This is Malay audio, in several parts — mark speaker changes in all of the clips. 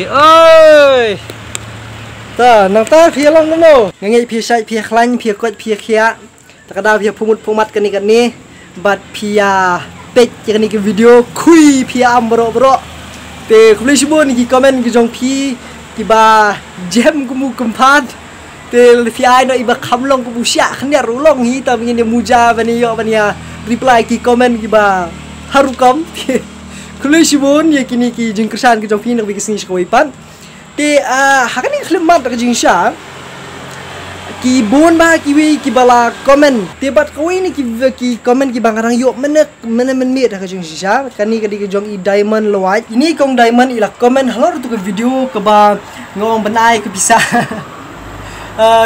Speaker 1: ơi ta nang ta phía long no ngay phía sai phía khanh phía quật phía kia ta kada phía phumut phumat kan ni bat phía page kan ni video kui phía am bro te kuli shibon ki comment ki jong phi ki ba jam ku mu kumpat te phía ai no iba khamlong ku busia khania rulong hi ta ngin muja bani yo bania reply ki comment ki ba harukom kuli shibon ye kini ki jing kersan ki jong phi nak bi kisni shkoi pan te hakani khlemat ka jing sha ki bon ba ki wi ki bala comment te bat koi ni ki comment ki bangarang yo menek men ka jing sha kani kadi ki jong i diamond lowai ini kong diamond ila comment halor tu ke video ke ba ngong benai ke bisa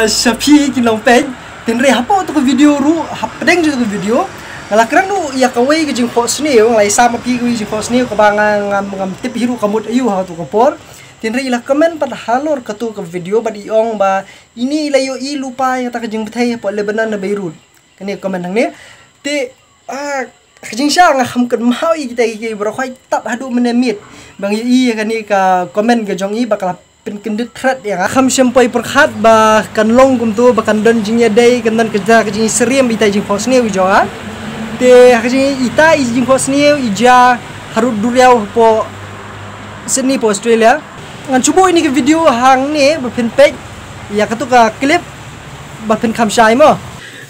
Speaker 1: sapi ki long pen ten re hapo tu ke video ru hapdeng tu ke video ngala kerang nu ya kawai ke jing post ni ngai sama pi ke jing post ni ke bang ngam tip hiru kamut ayu ha tu ke por tin re ila comment pad halor ke tu ke video ba di ong ba ini ila yo I lupa yang tak jing betai po Lebanon na Beirut kani comment nang ni te jing sha nga kham kan mau I kita ki bro khoi tap hadu menemit bang I kani ka comment ke jong I bakal pen kendit thrat yang kham sempai perkhat ba kan long kum tu ba kan don jing ya dai kan dan kerja ke jing seriam ita jing post ni wi jonga te hakji ita jing post ni ija harut duriau po Sydney po Australia ngan cubo ini ke video hang ni berpen page ya katu ka clip berpen kham shai mo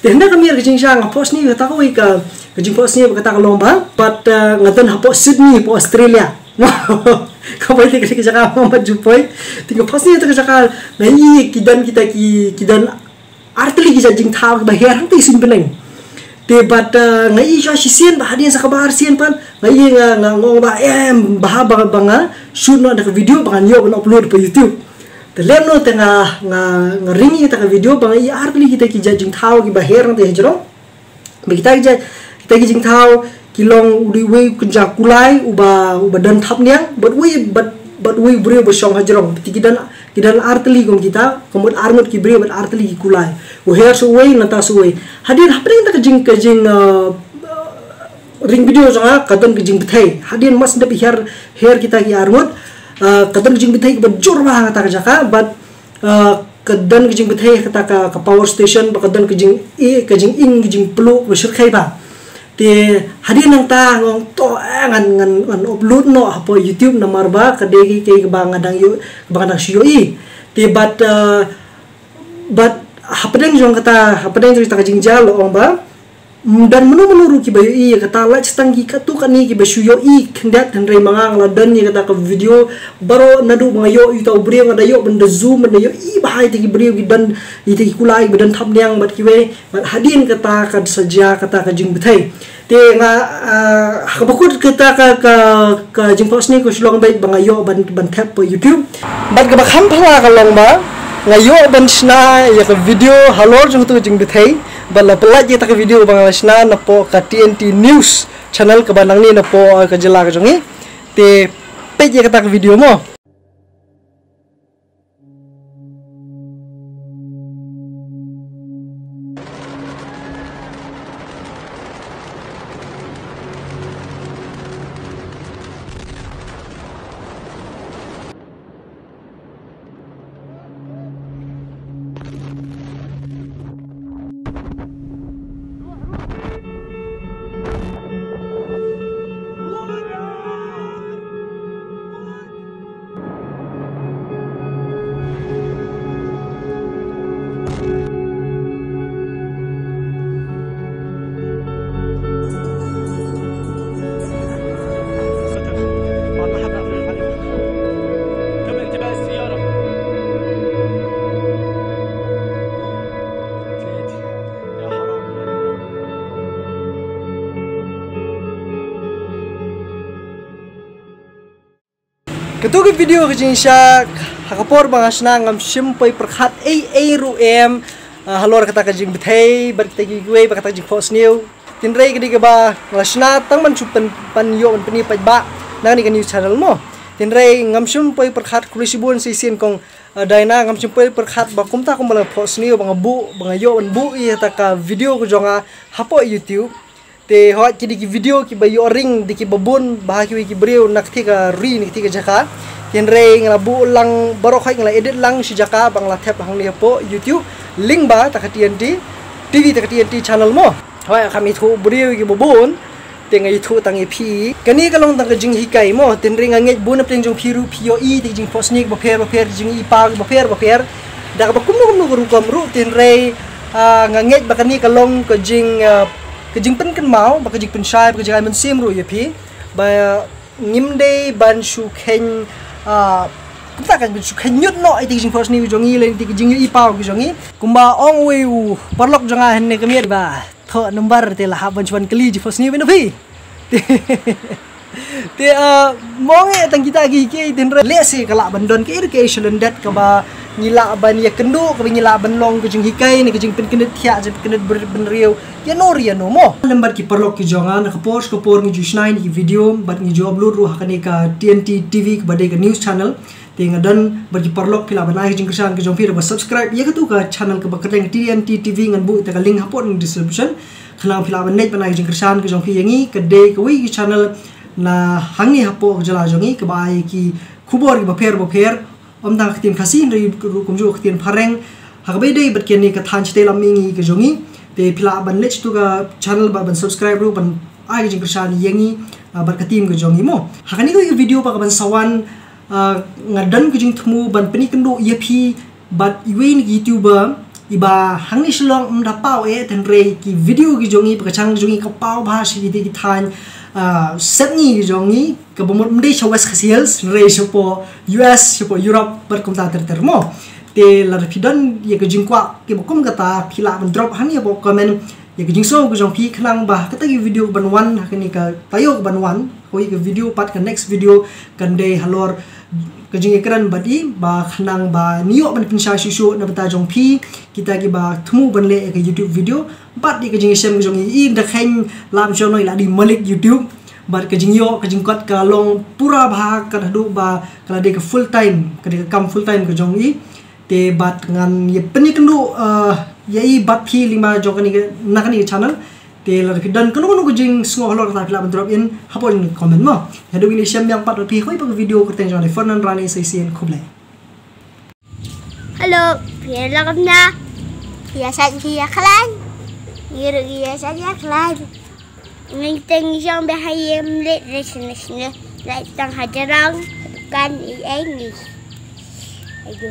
Speaker 1: te hendak kami ke jing sang post ni kata ko ka jing post ni kata ka lomba but ngaton hapo Sydney po Australia kau boleh kita cakap apa jupoi tinggal post ni kita cakap nai kidan kita kidan artli kita jing thau bahir hang ti sin beneng te bat ngai sha sien ba hadian sakabar sien pan ngai ngong ba bah banga shoot no ada video bangan yo upload pe YouTube te lem no tengah ngeringi kita video bang I artli kita ki jing thau ki bahir nang te jero kita jing thau kilong udi we kunja kulai uba dan thap niang but we brio bosong hajrong kidan artli gom kita komod armut ki brio but artli ki kulai u hair so we nata so we hadir hapring ta jing ring video janga kadon ki jing bethai hadir mas ndep hair kita ki armut kadon jing bethai but jor ba ta jaka but kadon ki jing bethai kata ka power station ba kadon ki jing ing ki jing plu besur khai ba te hadir nang ta ngong to ngan upload no apo YouTube nomor ba kadegi ke bang adang yo bang adang sio I te but hapadeng jong kata hapadeng jong ta jingjal ong ba dan menu ki bayu I kata la cetanggi katu kan ni ki basyo I kendat dan re mangang la dan ni kata ka video baro nadu mga yo ita ubri ngada yo benda zoom benda yo I bahai ti brio ki dan iti kulai bedan thap niang bat kiwe bat hadin kata ka saja kata ka jing bethai te nga habakut kita ka jing post ni ko slong bai banga yo ban tap po YouTube bat ka bakham phala ka long ba ngayo ban sna ya ka video halor jong tu jing bethai bala pelat je tak video bang sna na po ka TNT News channel ka banang ni na po ka jela ka jongi te page je ka tak video mo ketu ke video ke jinsha hakapor bangasna ngam simpai perkhat ru halor kata ka jing bethai bar kita gi gue kata jing post new tinrei ke diga ba ngasna tang man chupan pan yo man pani pai ba nang ni ka news channel mo tinrei ngam simpai perkhat kulisibun sisen kong daina ngam simpai perkhat ba kumta ko mala post new bang bu bang yo ban bu I ta ka video ko jonga hapo YouTube te hot ki video ki ba yo ring diki babun bah ki brio nakti ka ri nikti ka jaka Tinre ngelabu lang barok ngela edit lang si jaka bang la tap hang ni po YouTube link ba tak TNT TV tak TNT channel mo. Hoi kami thu buriu gi bobon tengai thu tang pi. Kani kalong tang jing hikai mo tinre nganget bun ap jong piru POE ti jing posnik ba pher jing ipa ba pher dak ba kum ru ru tinre nganget ba kani kalong ke jing pen kan mau ba ke jing pen shai ba ke jing ai men sim ru ye pi ba ngimde ban shu ken chúng ta cần phải nhut nội thì chính phủ này giống như lên thì chính như ipao cái giống như cũng ba ông uyu parlok giống ai này cái miệt ba thợ number thì là haban cuman kali chính phủ này bên phi thì mong ấy tang kita gigi cái tin ra lẽ sih kalau bandon cái education dat cái ba nyila ban ya kendo cái nyila ban long cái chính hikai này cái chính pen kena thia je kena benriu ya no mo lembar ki parlok ki jongan kapor ngi jusnai ni video bat ngi job lu ru hakani ka TNT TV ke badai ka news channel tinga dan bagi parlok pila banai jing kesan ke jong pira ba subscribe ya tu ka channel ke bakateng TNT TV ngan bu ta ka link hapon in description khalang pila banai banai jing kesan ke jong pi yangi ke de ke wi channel na hangi hapo jala jongi ke bai ki khubor ki ba pher om dang khtin khasin ri kum ju khtin phareng hakbe dei bat ken ni ka than chite lamingi ke jongi te pila ban lech tu ka channel ba ban subscribe ru ban ai jing kesan yangi bat katim ke jongi mo hakani ko video pa ka ban sawan ngadan ke jing thmu ban pani kendo yepi bat iwen youtuber iba hangni shlong da pau ten re ki video ki jongi pa chang jongi ka pau bha si ki than setni jongi ke bomot mde chawas khasiels re sopo US sopo Europe ber komta termo te la rapidon ye ke jingkwa ke bokom kata phila ban drop han ye bo comment ye ke jingso ke jong pi khnang ba kata ki video ban wan hakini ka tayo ban wan koi ke video pat ke next video kan de halor ke jing ekran badi ba khnang ba niyo ban pinsha shisho na bata jong pi kita ki ba thmu ban le ke YouTube video bat di ke jing sem jong i da khen lam chonoi la di malik YouTube bat ke jing yo ke jing kot ka long pura bha ka du ba kala de ke full time ke de kam full time ke jong i te bat ngan ye pani kendu ye i bat phi lima jong ni nakani channel te la ke dan kono ko jing sngo halor ta pila ban drop in hapon comment mo ya do ni sem yang pat phi khoi pa video ko ten jong de fornan rani sai sien khoble
Speaker 2: hello pia la kamna pia san pia klan yir pia san ya klan mình tình trong bé hay em lệ resne lại tăng hajarang kan ai ni ayo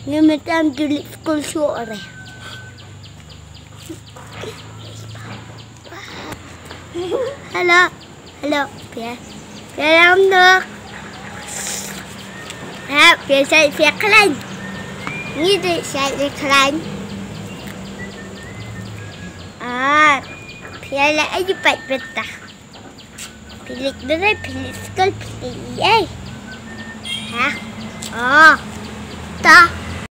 Speaker 2: ni metam di school show are hello pia làm được pia sai pia klan ni de sai klan pia la aja pat beta pilih dere pilih sekal pilih ai ha ta